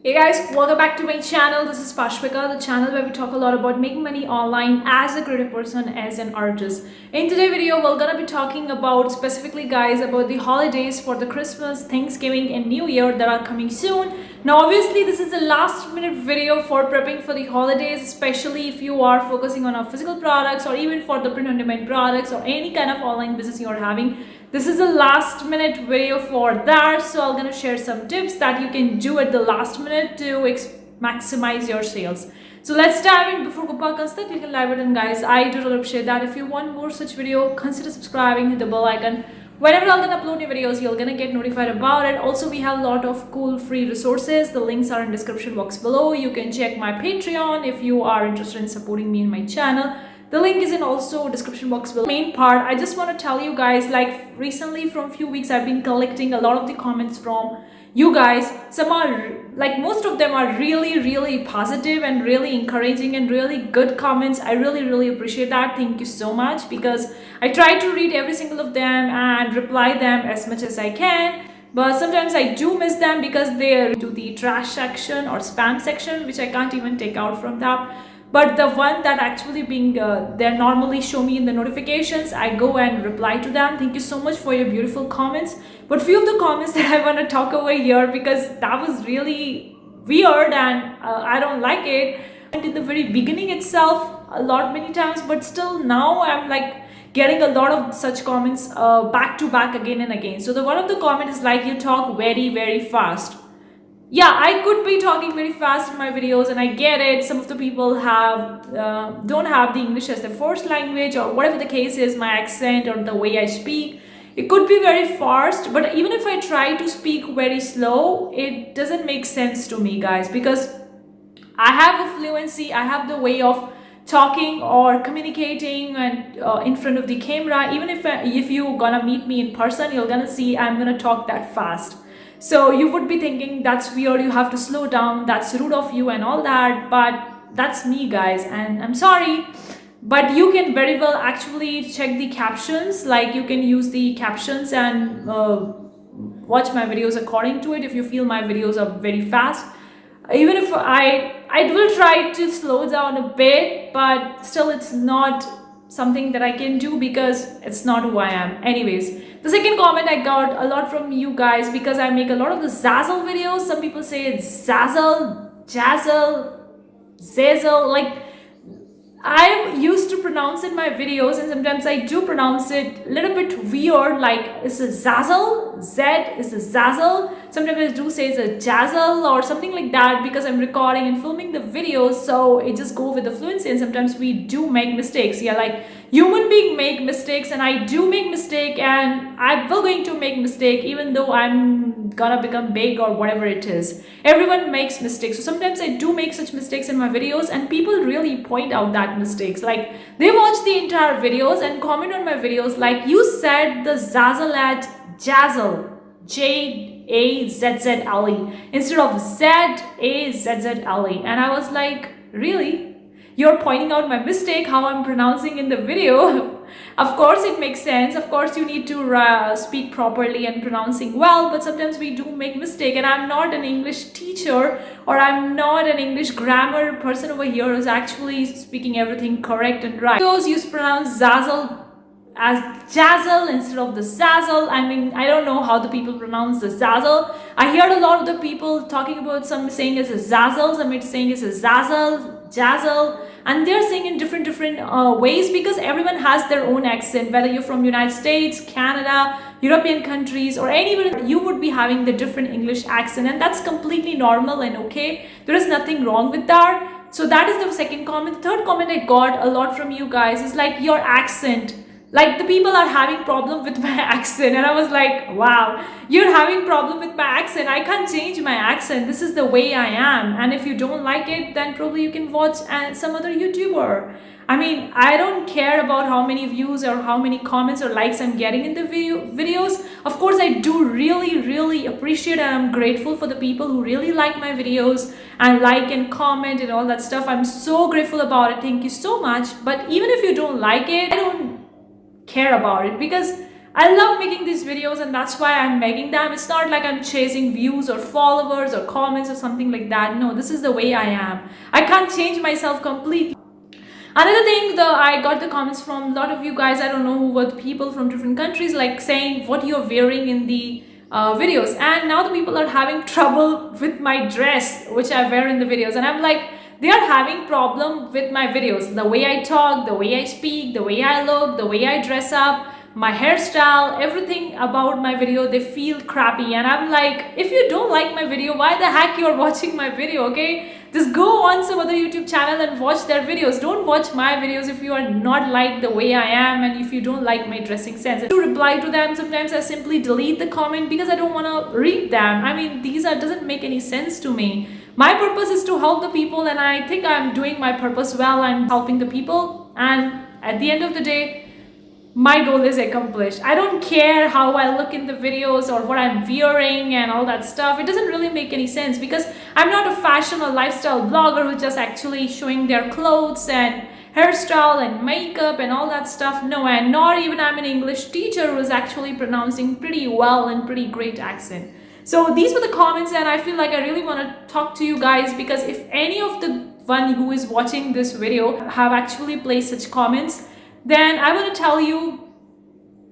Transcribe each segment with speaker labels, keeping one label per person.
Speaker 1: Hey guys, welcome back to my channel. This is Pashpika, the channel where we talk a lot about making money online as a creative person, as an artist. In today's video, we're gonna be talking about specifically guys about the holidays for the Christmas, Thanksgiving and New Year that are coming soon. Now obviously this is a last minute video for prepping for the holidays, especially if you are focusing on our physical products or even for the print on demand products or any kind of online business you are having. This is a last minute video for that, so I'm gonna share some tips that you can do at the last minute to maximize your sales. So let's dive in. Before Gopal comes, click the like button, guys. I do really appreciate that. If you want more such video, consider subscribing, hit the bell icon. Whenever I'm gonna upload new videos, you're gonna get notified about it. Also, we have a lot of cool free resources. The links are in description box below. You can check my Patreon if you are interested in supporting me in my channel. The link is in also description box below. Main part, I just want to tell you guys, like recently from few weeks I've been collecting a lot of the comments from you guys. Some are like, most of them are really positive and really encouraging and really good comments. I really appreciate that. Thank you so much, because I try to read every single of them and reply them as much as I can. But sometimes I do miss them because they're to the trash section or spam section, which I can't even take out from that. But the one that actually being they normally show me in the notifications, I go and reply to them. Thank you so much for your beautiful comments. But few of the comments that I want to talk over here, because that was really weird and I don't like it. And in the very beginning itself, many times, but still now I'm like getting a lot of such comments back to back again and again. So the one of the comments is like, you talk very fast. Yeah, I could be talking very fast in my videos, and I get it. Some of the people don't have the English as their first language, or whatever the case is, my accent or the way I speak. It could be very fast, but even if I try to speak very slow, it doesn't make sense to me, guys, because I have a fluency, I have the way of talking or communicating and in front of the camera. Even if you're gonna meet me in person, you're gonna see I'm gonna talk that fast. So you would be thinking that's weird, you have to slow down, that's rude of you and all that, but that's me, guys, and I'm sorry. But you can very well actually check the captions, like you can use the captions and watch my videos according to it if you feel my videos are very fast. Even if I will try to slow down a bit, but still it's not something that I can do because it's not who I am. Anyways, the second comment I got a lot from you guys, because I make a lot of the Zazzle videos. Some people say it's Zazzle, Jazzle, Zazzle. Like, I'm used to pronounce in my videos, and sometimes I do pronounce it a little bit weird, like it's a Zazzle, Z is a Zazzle. Sometimes I do say it's a Jazzle or something like that, because I'm recording and filming the videos, so it just go with the fluency, and sometimes we do make mistakes. Yeah, like human being make mistakes, and I do make mistake, and I'm still going to make mistake even though I'm gonna become big or whatever it is. Everyone makes mistakes, so sometimes I do make such mistakes in my videos, and people really point out that mistakes. Like, they watch the entire videos and comment on my videos like, you said the Zazzle at Jazzle, Jazzle, instead of Zazzle. And I was like, really? You're pointing out my mistake, how I'm pronouncing in the video. Of course it makes sense. Of course you need to speak properly and pronouncing well, but sometimes we do make mistake, and I'm not an English teacher, or I'm not an English grammar person over here who's actually speaking everything correct and right. Those used to pronounce Zazzle as Jazzle instead of the Zazzle. I mean, I don't know how the people pronounce the Zazzle. I heard a lot of the people talking about, some saying it's a Zazzle, some saying it's a Zazzle, Jazzle, and they're saying in different ways, because everyone has their own accent. Whether you're from United States, Canada, European countries, or anywhere, you would be having the different English accent, and that's completely normal and okay. There is nothing wrong with that. So that is the second comment. The third comment I got a lot from you guys is like, your accent. Like, the people are having problem with my accent, and I was like, wow, you're having problem with my accent. I can't change my accent. This is the way I am, and if you don't like it, then probably you can watch some other YouTuber. I mean, I don't care about how many views or how many comments or likes I'm getting in the videos. Of course, I do really appreciate, and I'm grateful for the people who really like my videos and like and comment and all that stuff. I'm so grateful about it. Thank you so much. But even if you don't like it, I don't care about it, because I love making these videos, and that's why I'm making them. It's not like I'm chasing views or followers or comments or something like that. No, this is the way I am. I can't change myself completely. Another thing, I got the comments from a lot of you guys, I don't know who were the people from different countries, like saying what you're wearing in the videos. And now the people are having trouble with my dress, which I wear in the videos. And I'm like, they are having problem with my videos. The way I talk, the way I speak, the way I look, the way I dress up, my hairstyle, everything about my video, they feel crappy. And I'm like, if you don't like my video, why the heck you're watching my video, okay? Just go on some other YouTube channel and watch their videos. Don't watch my videos if you are not like the way I am and if you don't like my dressing sense. To reply to them, sometimes I simply delete the comment because I don't want to read them. I mean, doesn't make any sense to me. My purpose is to help the people, and I think I'm doing my purpose well. I'm helping the people, and at the end of the day, my goal is accomplished. I don't care how I look in the videos or what I'm wearing and all that stuff. It doesn't really make any sense because I'm not a fashion or lifestyle blogger who's just actually showing their clothes and hairstyle and makeup and all that stuff. No, and not even I'm an English teacher who is actually pronouncing pretty well and pretty great accent. So these were the comments, and I feel like I really want to talk to you guys, because if any of the one who is watching this video have actually placed such comments, then I want to tell you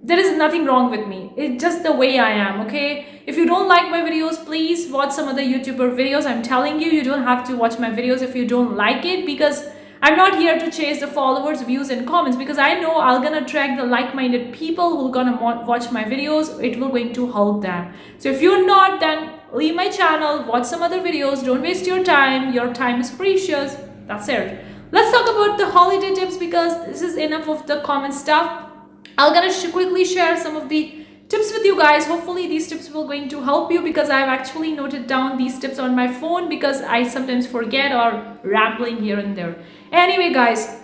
Speaker 1: there is nothing wrong with me. It's just the way I am, okay? If you don't like my videos, please watch some other YouTuber videos. I'm telling you, you don't have to watch my videos if you don't like it, because I'm not here to chase the followers, views and comments, because I know I'm gonna attract the like-minded people who are gonna watch my videos. It will going to help them. So if you're not, then leave my channel, watch some other videos. Don't waste your time. Your time is precious. That's it. Let's talk about the holiday tips, because this is enough of the common stuff. I'm gonna quickly share some of the tips with you guys. Hopefully these tips will going to help you, because I've actually noted down these tips on my phone because I sometimes forget or rambling here and there. Anyway guys,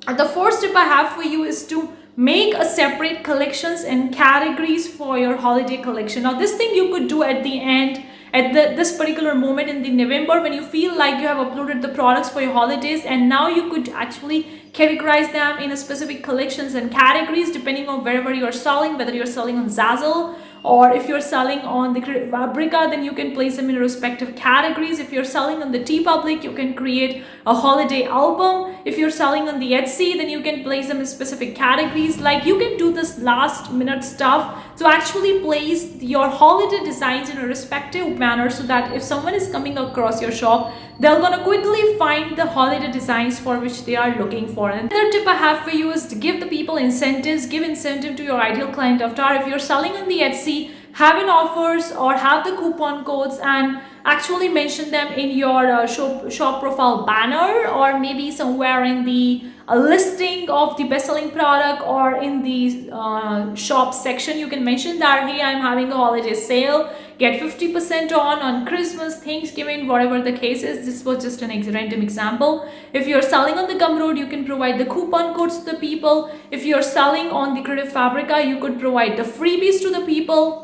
Speaker 1: the first tip I have for you is to make a separate collections and categories for your holiday collection. Now this thing you could do at the end, at this particular moment in the November, when you feel like you have uploaded the products for your holidays, and now you could actually categorize them in a specific collections and categories depending on wherever you're selling, whether you're selling on Zazzle or if you're selling on the Fabrica, then you can place them in respective categories. If you're selling on the Teepublic, you can create a holiday album. If you're selling on the Etsy, then you can place them in specific categories. Like, you can do this last minute stuff to actually place your holiday designs in a respective manner, so that if someone is coming across your shop, they're gonna quickly find the holiday designs for which they are looking for. And another tip I have for you is to give the people incentives. Give incentive to your ideal client avatar. If you're selling on the Etsy, have an offers or have the coupon codes and actually mention them in your shop profile banner, or maybe somewhere in the listing of the best-selling product, or in the shop section. You can mention that, hey, I'm having a holiday sale, get 50% on Christmas, Thanksgiving, whatever the case is. This was just an random example. If you're selling on the Gumroad, you can provide the coupon codes to the people. If you're selling on the Creative Fabrica, you could provide the freebies to the people.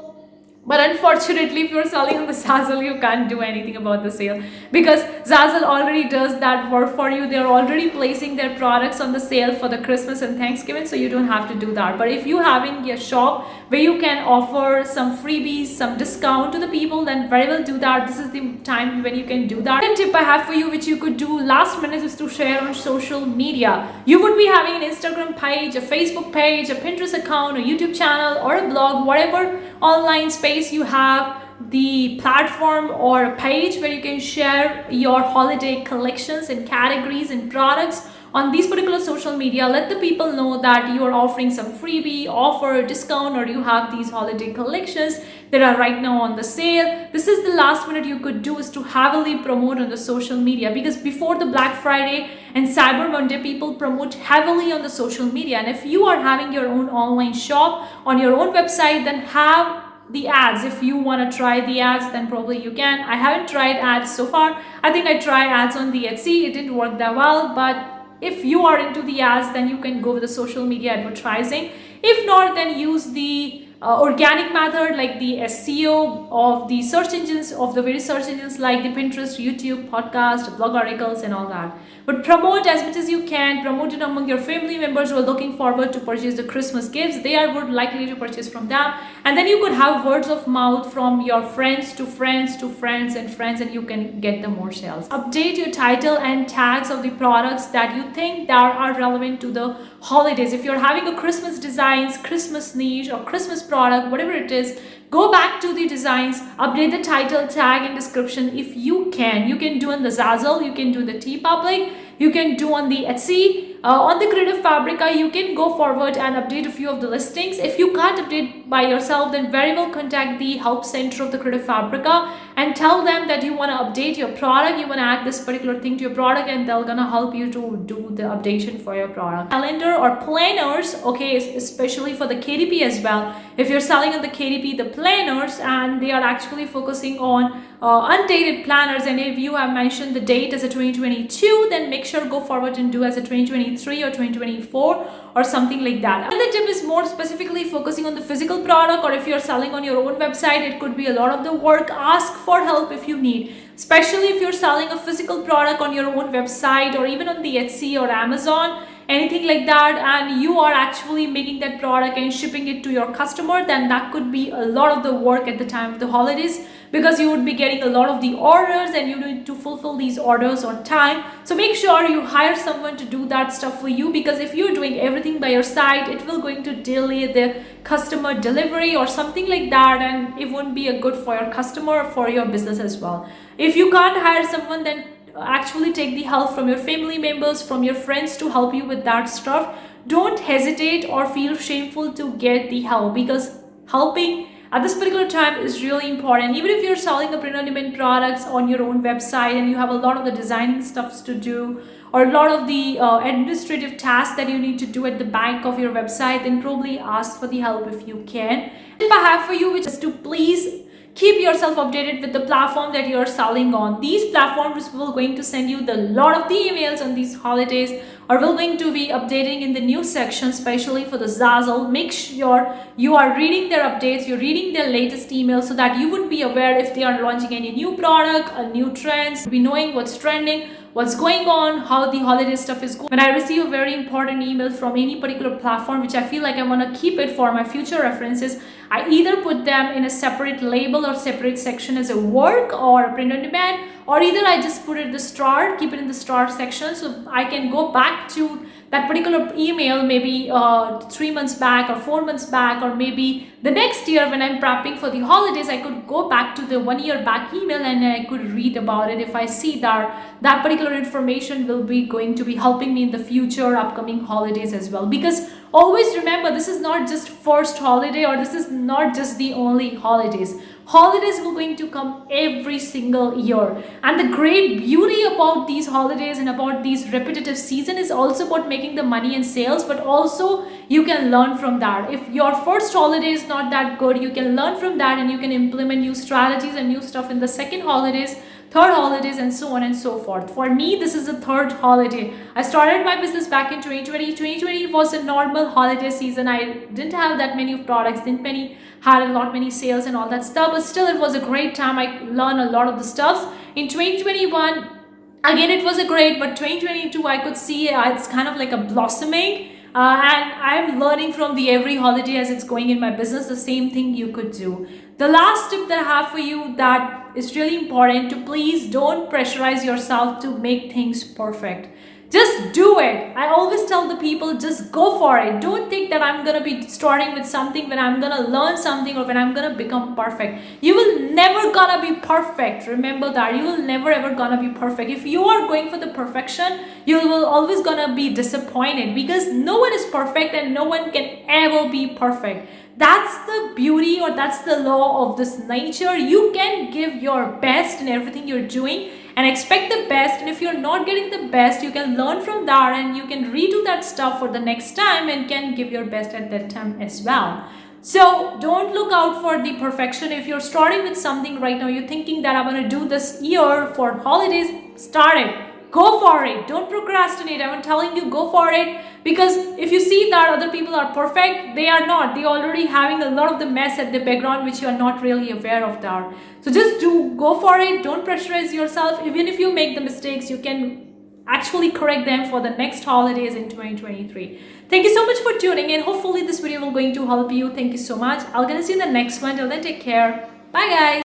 Speaker 1: But unfortunately, if you're selling on the Zazzle, you can't do anything about the sale, because Zazzle already does that work for you. They're already placing their products on the sale for the Christmas and Thanksgiving, so you don't have to do that. But if you having a shop where you can offer some freebies, some discount to the people, then very well do that. This is the time when you can do that. Second tip I have for you, which you could do last minute, is to share on social media. You would be having an Instagram page, a Facebook page, a Pinterest account, a YouTube channel, or a blog, whatever online space you have, the platform or a page where you can share your holiday collections and categories and products on these particular social media. Let the people know that you are offering some freebie, offer, discount, or you have these holiday collections that are right now on the sale. This is the last minute you could do, is to heavily promote on the social media, because before the Black Friday and Cyber Monday, people promote heavily on the social media. And if you are having your own online shop on your own website, then have the ads. If you want to try the ads, then probably you can. I haven't tried ads so far. I think I tried ads on the Etsy. It didn't work that well. But if you are into the ads, then you can go with the social media advertising. If not, then use the organic method, like the SEO of the search engines, of the various search engines like the Pinterest, YouTube, podcast, blog articles and all that. But promote as much as you can, promote it among your family members who are looking forward to purchase the Christmas gifts. They are more likely to purchase from them, and then you could have words of mouth from your friends to friends to friends and friends, and you can get the more sales. Update your title and tags of the products that you think that are relevant to the holidays. If you're having a Christmas designs, Christmas niche or Christmas product, whatever it is, go back to the designs, update the title, tag and description if you can. You can do on the Zazzle, you can do the Teepublic, you can do on the Etsy. On the Creative Fabrica, you can go forward and update a few of the listings. If you can't update by yourself, then very well contact the help center of the Creative Fabrica and tell them that you want to update your product, you want to add this particular thing to your product, and they're gonna help you to do the updation for your product. Calendar or planners, okay, especially for the KDP as well. If you're selling on the KDP, the planners, and they are actually focusing on undated planners, and if you have mentioned the date as a 2022, then make sure go forward and do as a 2023 or 2024 or something like that. Another tip is more specifically focusing on the physical product, or if you're selling on your own website, it could be a lot of the work. Ask for help if you need, especially if you're selling a physical product on your own website or even on the Etsy or Amazon, anything like that, and you are actually making that product and shipping it to your customer, then that could be a lot of the work at the time of the holidays, because you would be getting a lot of the orders and you need to fulfill these orders on time. So make sure you hire someone to do that stuff for you, because if you're doing everything by your side, it will going to delay the customer delivery or something like that, and it won't be a good for your customer or for your business as well. If you can't hire someone, then actually take the help from your family members, from your friends to help you with that stuff. Don't hesitate or feel shameful to get the help, because helping at this particular time is really important. Even if you're selling a print-on-demand products on your own website and you have a lot of the designing stuffs to do, or a lot of the administrative tasks that you need to do at the back of your website, then probably ask for the help if you can. Tip I have for you, which is to please keep yourself updated with the platform that you're selling on. These platforms will going to send you the lot of the emails on these holidays, or will going to be updating in the news section, especially for the Zazzle. Make sure you are reading their updates, you're reading their latest emails, so that you would be aware if they are launching any new product, a new trends, be knowing what's trending, what's going on, how the holiday stuff is going. When I receive a very important email from any particular platform, which I feel like I want to keep it for my future references, I either put them in a separate label or separate section as a work or a print on demand, or either I just put it in the start, keep it in the start section, so I can go back to that particular email maybe 3 months back or 4 months back, or maybe the next year when I'm prepping for the holidays, I could go back to the 1 year back email and I could read about it if I see that that particular information will be going to be helping me in the future upcoming holidays as well. Because always remember, this is not just first holiday, or this is not just the only holidays. Holidays will going to come every single year, and the great beauty about these holidays and about these repetitive season is also about making the money and sales, but also you can learn from that. If your first holiday is not that good, you can learn from that and you can implement new strategies and new stuff in the second holidays, third holidays, and so on and so forth. For me, this is the third holiday. I started my business back in 2020. 2020 was a normal holiday season. I didn't have that many products, had a lot many sales and all that stuff, but still it was a great time. I learned a lot of the stuff. In 2021, again it was a great, but 2022 I could see it's kind of like a blossoming. And I'm learning from the every holiday as it's going in my business. The same thing you could do. The last tip that I have for you that is really important, to please don't pressurize yourself to make things perfect. Just do it. I always tell the people, just go for it. Don't think that I'm going to be starting with something when I'm going to learn something or when I'm going to become perfect. You will never gonna be perfect. Remember that. You will never ever gonna be perfect. If you are going for the perfection, you will always gonna be disappointed, because no one is perfect and no one can ever be perfect. That's the beauty, or that's the law of this nature. You can give your best in everything you're doing and expect the best, and if you're not getting the best, you can learn from that and you can redo that stuff for the next time and can give your best at that time as well. So don't look out for the perfection. If you're starting with something right now, you're thinking that I'm going to do this year for holidays, start it. go for it. Don't procrastinate. I'm telling you, go for it. Because if you see that other people are perfect, they are not. They already having a lot of the mess at the background which you are not really aware of that. So just go for it. Don't pressurize yourself. Even if you make the mistakes, you can actually correct them for the next holidays in 2023. Thank you so much for tuning in. Hopefully this video will going to help you. Thank you so much. I'll gonna see you in the next one. Till then, take care. Bye guys.